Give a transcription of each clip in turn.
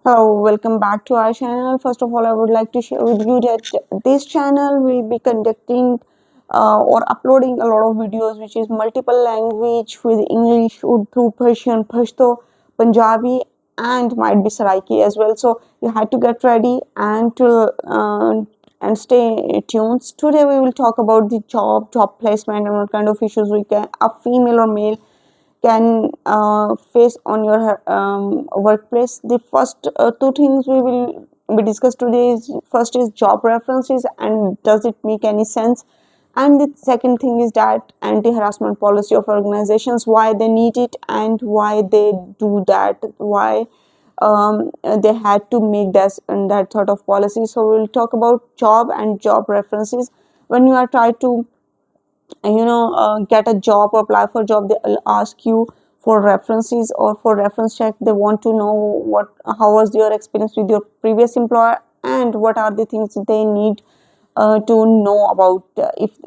Hello, welcome back to our channel. First of all, I would like to share with you that this channel will be conducting or uploading a lot of videos which is multiple language with English, Urdu, Persian, Pashto, Punjabi and might be Saraiki as well. So you had to get ready and stay tuned. Today we will talk about the job placement and what kind of issues a female or male can face on your workplace. The first two things we will be discussed today is first is job references and does it make any sense, and the second thing is that anti-harassment policy of organizations, why they need it and why they do that, why they had to make that sort of policy. So we'll talk about job and job references. When you are trying to get a job or apply for a job, they'll ask you for references or for reference check. They want to know how was your experience with your previous employer and what are the things they need to know about if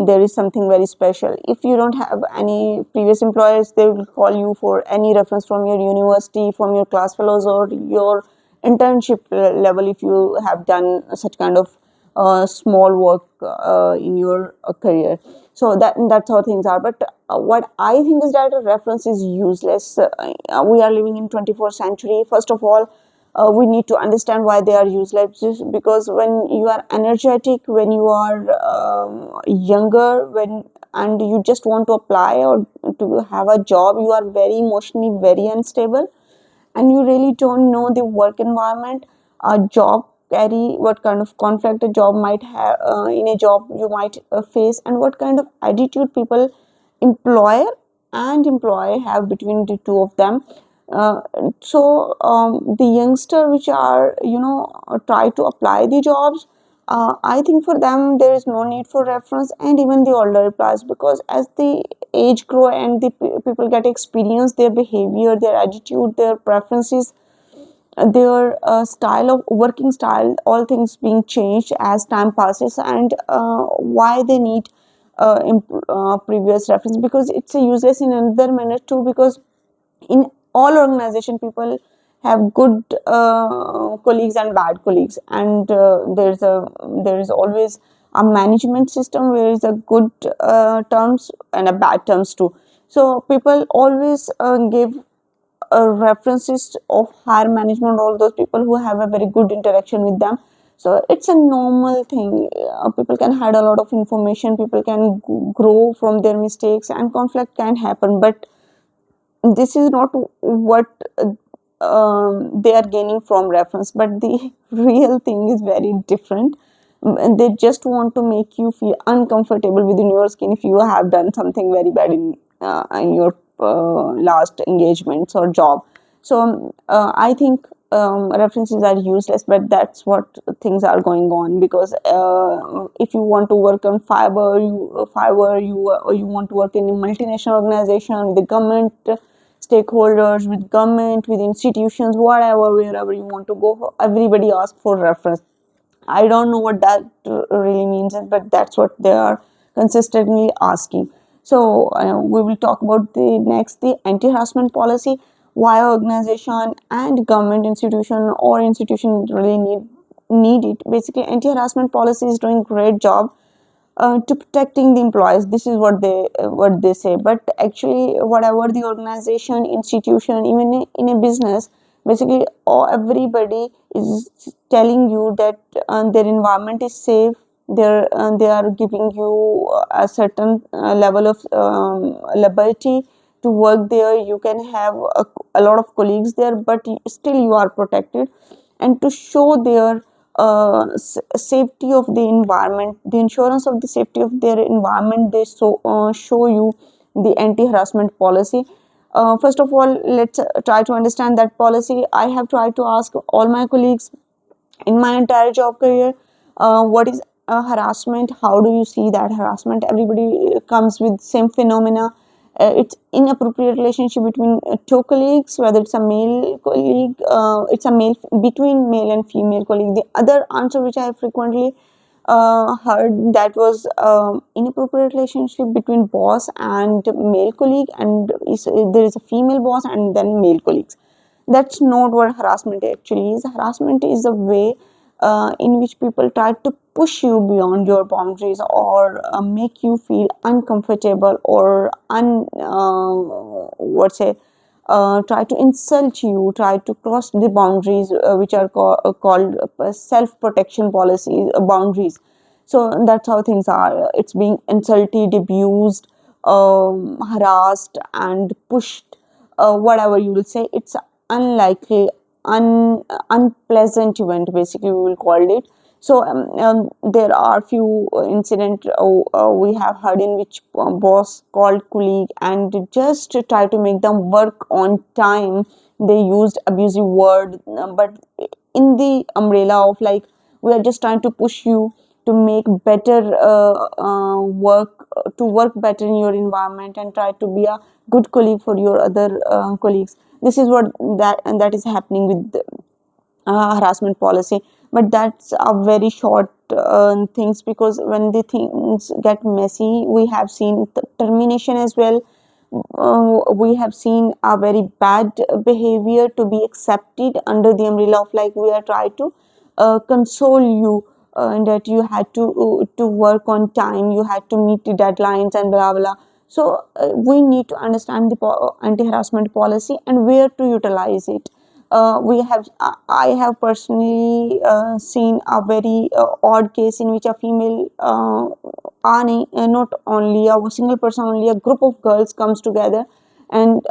there is something very special. If you don't have any previous employers, they will call you for any reference from your university, from your class fellows or your internship level if you have done such kind of small work in your career. So that's how things are. But what I think is that a reference is useless. We are living in 21st century. First of all, we need to understand why they are useless, because when you are energetic, when you are younger, and you just want to apply or to have a job, you are very emotionally very unstable and you really don't know the work environment, a job carry, what kind of conflict a job might have, in a job you might face, and what kind of attitude people, employer and employee, have between the two of them. The youngster which are try to apply the jobs, I think for them there is no need for reference, and even the older employees, because as the age grow and the people get experience, their behavior, their attitude, their preferences, their style of working style, all things being changed as time passes. And why they need previous reference, because it's a useless in another manner too, because in all organization people have good colleagues and bad colleagues, and there is always a management system where is a good terms and a bad terms too. So people always give references of higher management, all those people who have a very good interaction with them. So it's a normal thing. People can hide a lot of information, people can grow from their mistakes, and conflict can happen, but this is not what they are gaining from reference. But the real thing is very different. And they just want to make you feel uncomfortable within your skin if you have done something very bad in your last engagements or job. So I think references are useless, but that's what things are going on, because if you want to work on Fiverr, you want to work in a multinational organization with the government stakeholders, with government, with institutions, whatever, wherever you want to go, everybody asks for reference. I don't know what that really means, but that's what they are consistently asking. So we will talk about the anti-harassment policy. Why organization and government institution or institution really need it. Basically, anti-harassment policy is doing great job to protecting the employees. This is what they say, but actually whatever the organization, institution, even in a business, basically everybody is telling you that their environment is safe. They are giving you a certain level of liberty to work there. You can have a lot of colleagues there, but still you are protected. And to show their safety of the environment, the insurance of the safety of their environment, they show you the anti-harassment policy. First of all, let's try to understand that policy. I have tried to ask all my colleagues in my entire job career, what is harassment, how do you see that harassment. Everybody comes with same phenomena. It's inappropriate relationship between two colleagues, whether it's a male colleague, it's a male between male and female colleague. The other answer which I have frequently heard, that was inappropriate relationship between boss and male colleague, and there is a female boss and then male colleagues. That's not what harassment actually is. Harassment is a way in which people try to push you beyond your boundaries, or make you feel uncomfortable, or what say try to insult you, try to cross the boundaries, which are called self protection policies, boundaries. So that's how things are. It's being insulted, abused, harassed, and pushed, whatever you will say. It's unlikely, unpleasant event, basically we will call it. So there are few incident we have heard in which boss called colleague, and just to try to make them work on time, they used abusive word, but in the umbrella of like, we are just trying to push you to make better work, to work better in your environment, and try to be a good colleague for your other colleagues. This is what that is happening with harassment policy. But that's a very short things, because when the things get messy, we have seen termination as well. We have seen a very bad behavior to be accepted under the umbrella of like, we are trying to console you, and that you had to work on time, you had to meet the deadlines, and blah blah. So we need to understand the anti-harassment policy and where to utilize it. I have personally seen a very odd case in which a female, not only a single person, only a group of girls comes together, and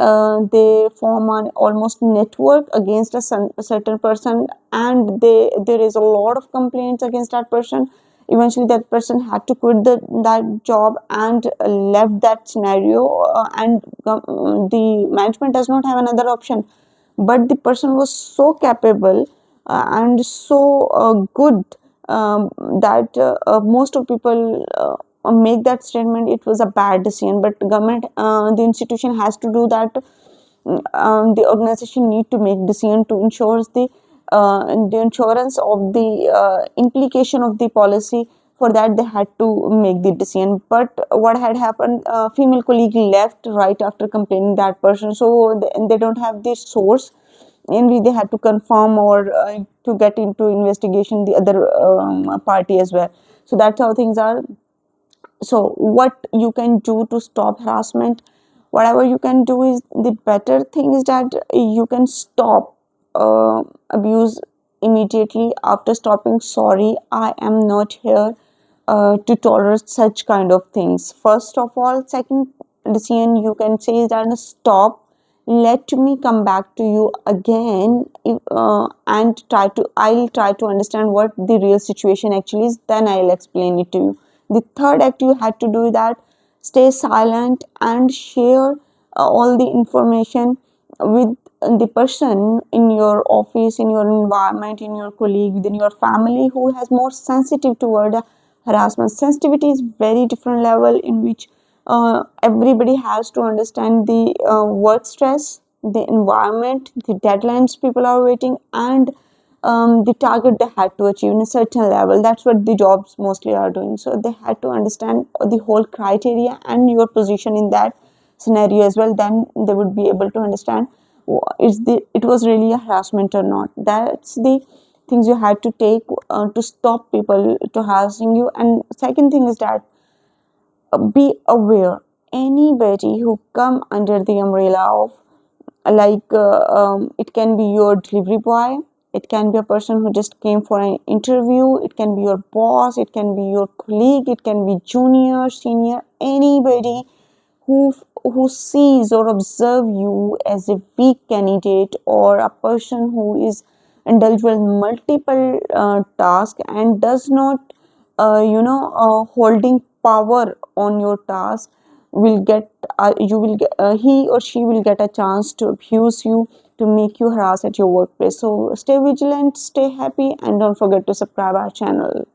they form an almost network against a certain person, and there is a lot of complaints against that person. Eventually that person had to quit that job and left that scenario, and the management does not have another option. But the person was so capable and so good, that most of people make that statement it was a bad decision. But government, the institution has to do that. The organization need to make decision to ensure the insurance of the implication of the policy. For that they had to make the decision. But what had happened, female colleague left right after complaining that person, so they don't have the source in which they had to confirm, or to get into investigation the other party as well. So that's how things are. So what you can do to stop harassment, whatever you can do, is the better thing is that you can stop abuse immediately after stopping. Sorry, I am not here to tolerate such kind of things, first of all. Second decision you can say is that, stop, let me come back to you again, and I'll try to understand what the real situation actually is, then I'll explain it to you. The third act you had to do is that, stay silent and share all the information with the person in your office, in your environment, in your colleague, within your family, who has more sensitive toward harassment. Sensitivity is very different level in which everybody has to understand the work stress, the environment, the deadlines people are waiting, and the target they had to achieve in a certain level. That's what the jobs mostly are doing. So they had to understand the whole criteria and your position in that scenario as well. Then they would be able to understand, it was really a harassment or not. That's the things you had to take to stop people to harassing you. And second thing is that, be aware, anybody who come under the umbrella of, like it can be your delivery boy, it can be a person who just came for an interview, it can be your boss, it can be your colleague, it can be junior, senior, anybody who who sees or observe you as a weak candidate, or a person who is indulged with multiple tasks and does not holding power on your task, will get you will get he or she will get a chance to abuse you, to make you harass at your workplace. So stay vigilant, stay happy, and don't forget to subscribe our channel.